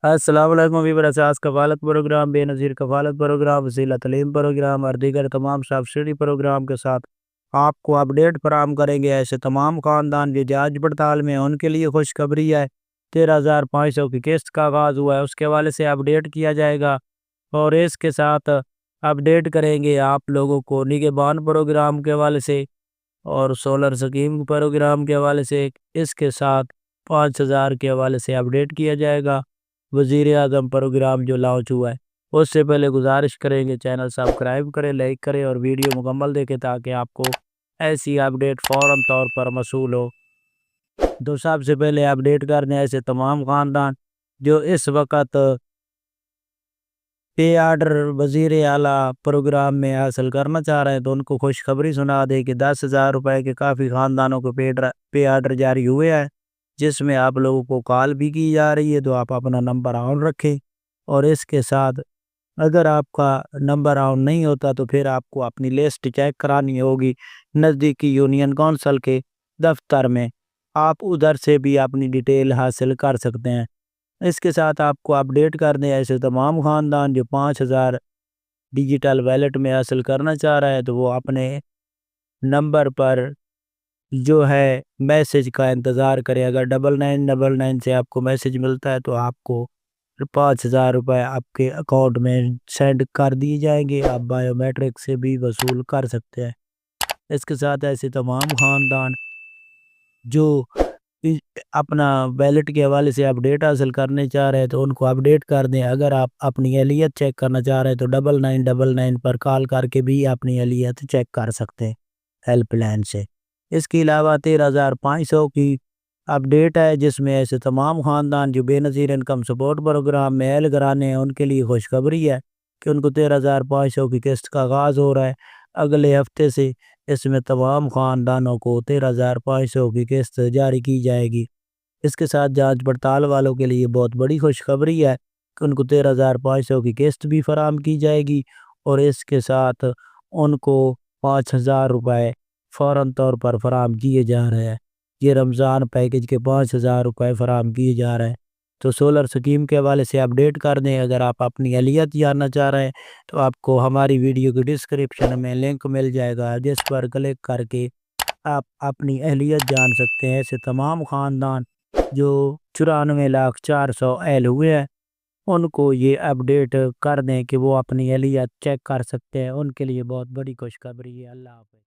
السلام علیکم ویور اساس کفالت پروگرام، بے نظیر کفالت پروگرام، وسیلہ تعلیم پروگرام اور دیگر تمام سبسڈی پروگرام کے ساتھ آپ کو اپڈیٹ فراہم کریں گے۔ ایسے تمام خاندان جو جانچ پڑتال میں ان کے لیے خوشخبری ہے۔ 13,500 کی قسط کا آغاز ہوا ہے، اس کے حوالے سے اپڈیٹ کیا جائے گا اور اس کے ساتھ اپڈیٹ کریں گے آپ لوگوں کو نگہبان پروگرام کے حوالے سے اور سولر سکیم پروگرام کے حوالے سے۔ اس کے ساتھ 5,000 کے حوالے سے اپڈیٹ کیا جائے گا۔ وزیر اعظم پروگرام جو لانچ ہوا ہے، اس سے پہلے گزارش کریں گے چینل سبسکرائب کریں، لائک کریں اور ویڈیو مکمل دیکھیں تاکہ آپ کو ایسی اپڈیٹ فوراً طور پر موصول ہو۔ تو سب سے پہلے اپڈیٹ کرنے ایسے تمام خاندان جو اس وقت پے آرڈر وزیر اعلیٰ پروگرام میں حاصل کرنا چاہ رہے ہیں تو ان کو خوشخبری سنا دے کہ 10,000 روپے کے کافی خاندانوں کو پے آرڈر جاری ہوئے ہیں، جس میں آپ لوگوں کو کال بھی کی جا رہی ہے۔ تو آپ اپنا نمبر آن رکھیں اور اس کے ساتھ اگر آپ کا نمبر آن نہیں ہوتا تو پھر آپ کو اپنی لسٹ چیک کرانی ہوگی نزدیکی یونین کونسل کے دفتر میں، آپ ادھر سے بھی اپنی ڈیٹیل حاصل کر سکتے ہیں۔ اس کے ساتھ آپ کو اپڈیٹ کر دیں ایسے تمام خاندان جو 5,000 ڈیجیٹل ویلٹ میں حاصل کرنا چاہ رہے ہیں تو وہ اپنے نمبر پر جو ہے میسج کا انتظار کریں۔ اگر 9999 سے آپ کو میسج ملتا ہے تو آپ کو 5,000 روپے آپ کے اکاؤنٹ میں سینڈ کر دیے جائیں گے، آپ بائیو میٹرک سے بھی وصول کر سکتے ہیں۔ اس کے ساتھ ایسے تمام خاندان جو اپنا ویلٹ کے حوالے سے اپڈیٹ حاصل کرنے چاہ رہے ہیں تو ان کو اپڈیٹ کر دیں۔ اگر آپ اپنی اہلیت چیک کرنا چاہ رہے ہیں تو 9999 پر کال کر کے بھی اپنی اہلیت چیک کر سکتے ہیں ہیلپ لائن سے۔ اس کے علاوہ 13,500 کی اپڈیٹ ہے جس میں ایسے تمام خاندان جو بے نظیر انکم سپورٹ پروگرام میں اہل گرانے ہیں ان کے لیے خوشخبری ہے کہ ان کو 13,500 کی قسط کا آغاز ہو رہا ہے اگلے ہفتے سے۔ اس میں تمام خاندانوں کو 13,500 کی قسط جاری کی جائے گی۔ اس کے ساتھ جانچ پڑتال والوں کے لیے بہت بڑی خوشخبری ہے کہ ان کو 13,500 کی قسط بھی فراہم کی جائے گی اور اس کے ساتھ ان کو 5,000 روپے فوراً طور پر فراہم کیے جا رہے ہیں۔ یہ رمضان پیکج کے 5,000 روپے فراہم کیے جا رہے ہیں۔ تو سولر سکیم کے حوالے سے اپڈیٹ کر دیں۔ اگر آپ اپنی اہلیت جاننا چاہ رہے ہیں تو آپ کو ہماری ویڈیو کی ڈسکرپشن میں لنک مل جائے گا جس پر کلک کر کے آپ اپنی اہلیت جان سکتے ہیں۔ ایسے تمام خاندان جو 94,04,000 اہل ہوئے ہیں ان کو یہ اپڈیٹ کر دیں کہ وہ اپنی اہلیت چیک کر سکتے ہیں، ان کے لیے بہت بڑی خوشخبری ہے۔ اللہ حافظ۔